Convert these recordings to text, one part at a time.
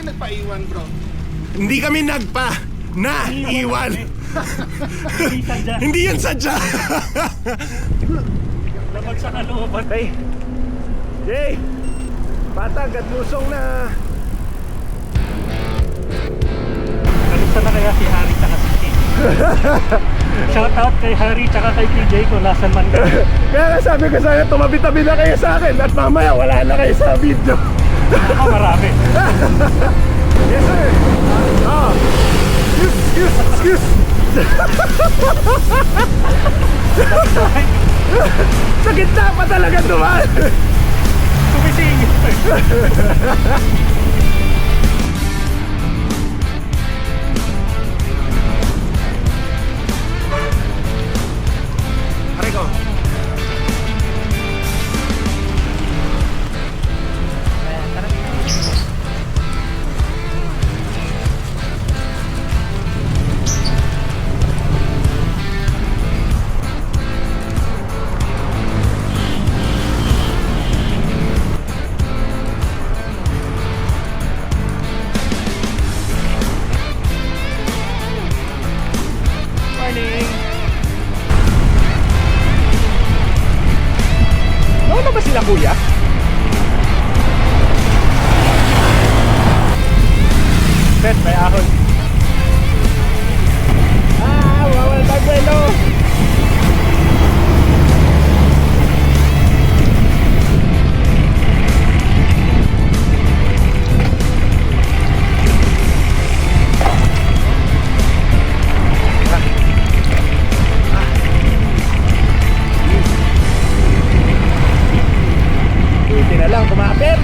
kayo nagpa-iwan, bro? Hindi kami naiwan. Hindi yan sadya. Labag sa kalooban. Hey, Jay, patag at lusong na. Kamusta na kaya si Harry tsaka si Steve? Shout out kay Harry tsaka kay PJ kung nasan man ka. Kaya nga sabi ko sa'yo, tumabi-tabi na kayo sa akin at mamaya wala na kayo sa video. Ako marami. Yes sir. Oh. Excuse. Sa gitna pa talaga dumaan. Sumisingit. Aray ko. Morning. Ano ba sila kuya? Bet, may ahon. Bawal tagwelo. Buti na lang kumapit.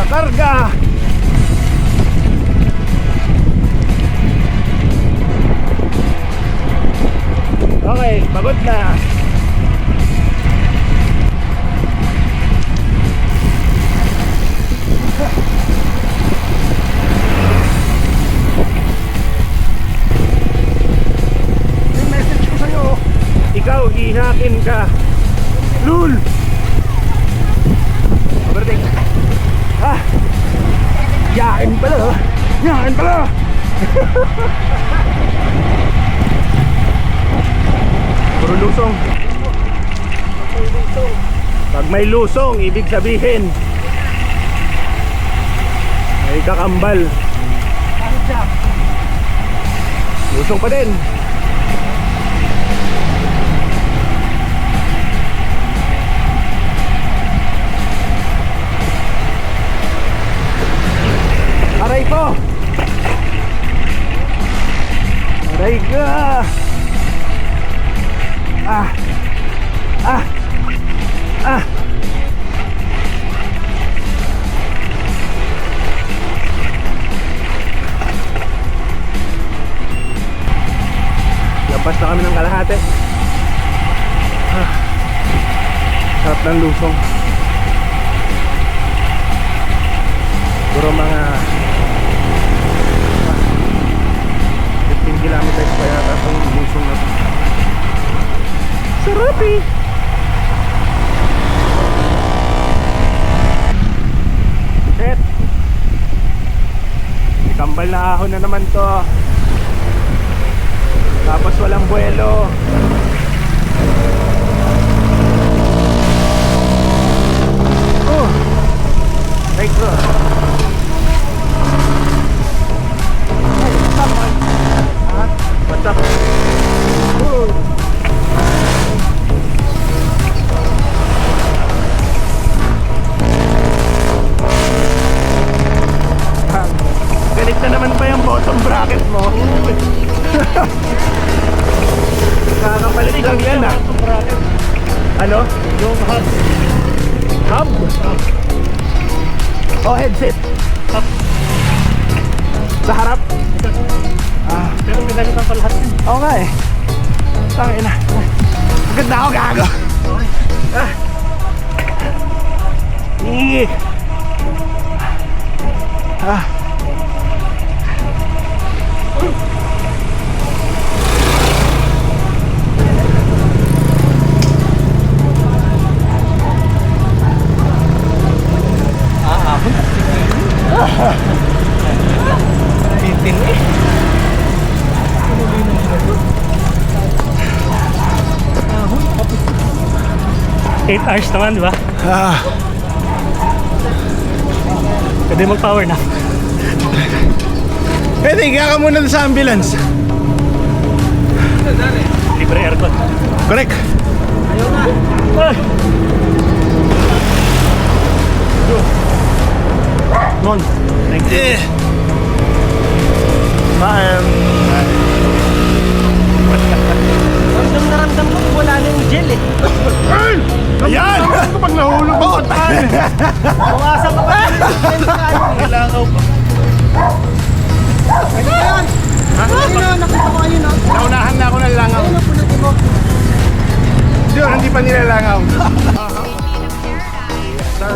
Karga! Okay, pagod na. Yung message ko sa'yo, ikaw ihakin ka. Lul! Overtake. Yakin pala. Yakin pala. Puro lusong. Pag may lusong, ibig sabihin may kakambal. Lusong pa din. Aray ko! Aray ka! Lampas na kami ng kalahati. Sarap ng lusong. Puro mga 15 kilometers pa yata itong lusong na ito. Sarap eh! Shit! Kambal na ahon na naman to. Tapos walang buwelo. Yan na. Itong bracket. Ano? Yung hub. Hub? O headset? Hub. Sa harap? Ah. Pero pinalitan pa lahat yun. Oo nga eh. Tangin na. Maganda ako gago. Ah. Ah. Titin eh. 8 hours naman, di ba? Ah. Pwede mag-power na. Pwede, kaya ka muna sa ambulance. Libre aircon. Correct. Ay! Non. Thank you. Ramdam na ramdam ko wala na yung gel eh. Ayan! Kapag nahulog ako, Bukasan pa ba? Kailangan pa. Ano yan? Ayun na, nakita ko ayun na. Naunahan na ako ng langaw. Ayun na, punutin mo. Hindi pa nilalangaw. Sir.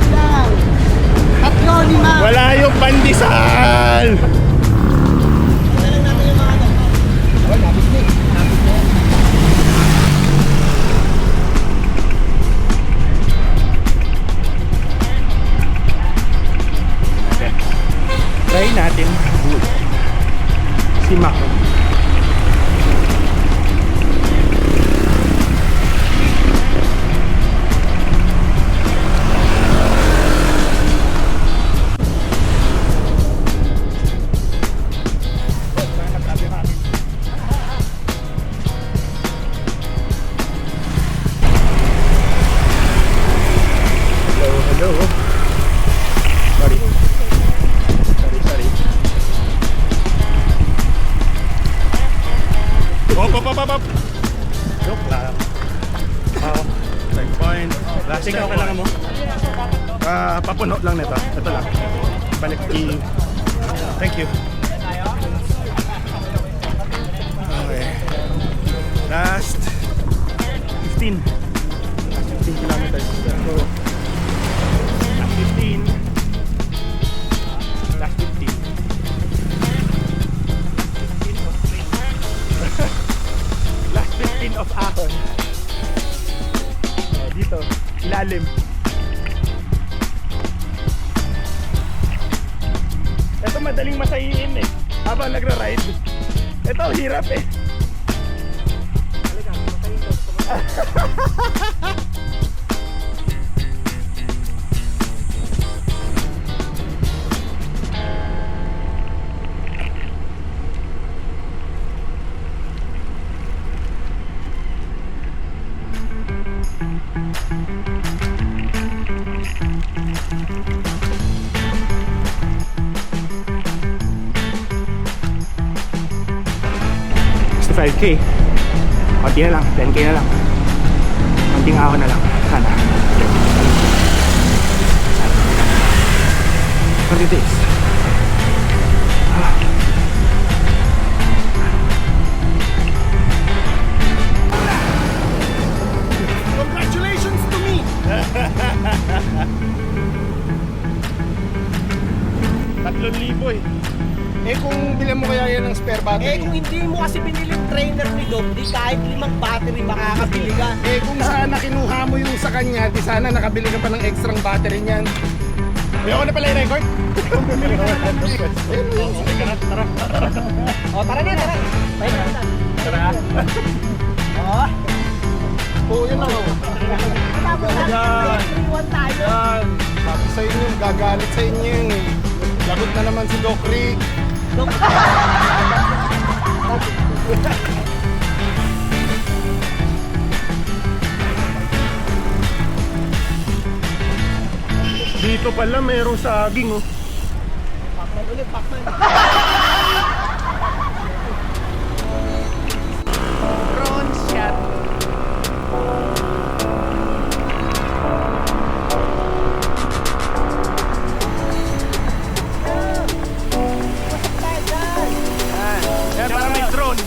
Lang. Tatlo, lima. Wala yung pandesal! Talang natin yung mga ano. Oh, labis na eh. Labis na yan. Try natin. Si Mac. Hello. Sorry. Sorry. Op. Joke lang. Checkpoint. Last Ikaw checkpoint. kailangan mo? Papuno lang nito. Ito lang. Balik Thank you. Okay. Last 15. Last 15 kilometers. So, last 15. Last 15. Last 15 of Ahon. Dito, ilalim. Ito madaling masahiin eh. Habang nagra-ride. Ito, hirap eh. $5K. Konti na lang, 10K na lang. Konting ahon na lang. Sana. What is this? Congratulations to me! 3,000 eh. Eh kung bilang mo kaya yan ng spare battery. kung hindi mo kasi binili yung trainer ni Doc, di kahit 5 battery makakabili ka. Kung sana kinuha mo yung sa kanya, di sana nakabili ka pa ng extra battery niyan. Ayoko na pala i-record. O, tara na, tara. Bye na. Tara. O, Oo, yun lang. matapos na, iwan tayo. Yan. Sabi sa inyo, gagalit sa inyo yun eh. Lagot na naman si Doc Rick. Dito pala merong saging oh. Pakman ulit, pakman. Drone shot. Yan para may drone.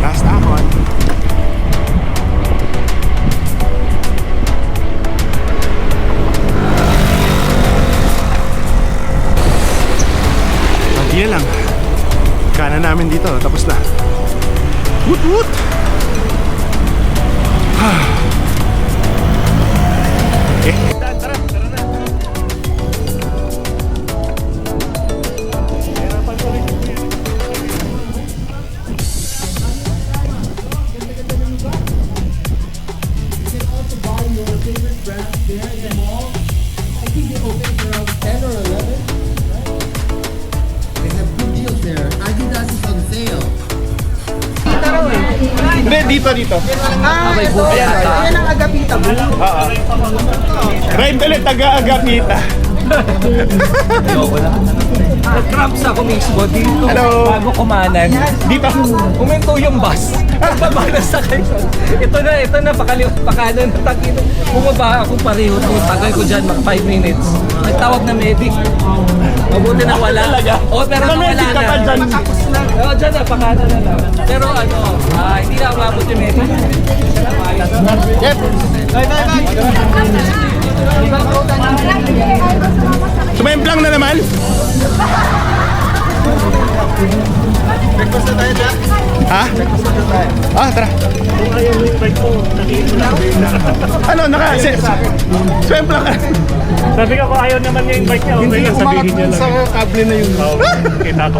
Last ahon. Yan lang. Kanan namin dito, tapos na. Woot woot! Okay. Tara, tara na. Hirapan ko rin yung They have good deals there. Adidas is on sale. Hindi, dito. Ito. Ayan ang agapita mo. Ride ulit, taga-agapita. Nag-cramps ako mismo dito. Hello. Bago kumanan. Dito. Kuminto yung bus. Nagbaba na sa kayo. Ito na, pakanan na takino. Bumaba ako pareho to. Tagal ko dyan, mga 5 minutes. Nagtawag na medic. Mabuti na wala. Oo, pero nawala Namedic ka pa na. dyan. Oo, dyan na, pakanan na lang. Pero ano, hindi na umabot yung medic. Yep. Sumemplang na naman. Breakfast na tayo dyan. Ha? Ah, tara. kung ayaw mo yung bike ko, sabihin mo lang. Ano, sumemplang ka. Sabi ko kung ayaw naman niya yung bike niya, okay lang sabihin niya lang. sa kable na yun. Oo, kita ko.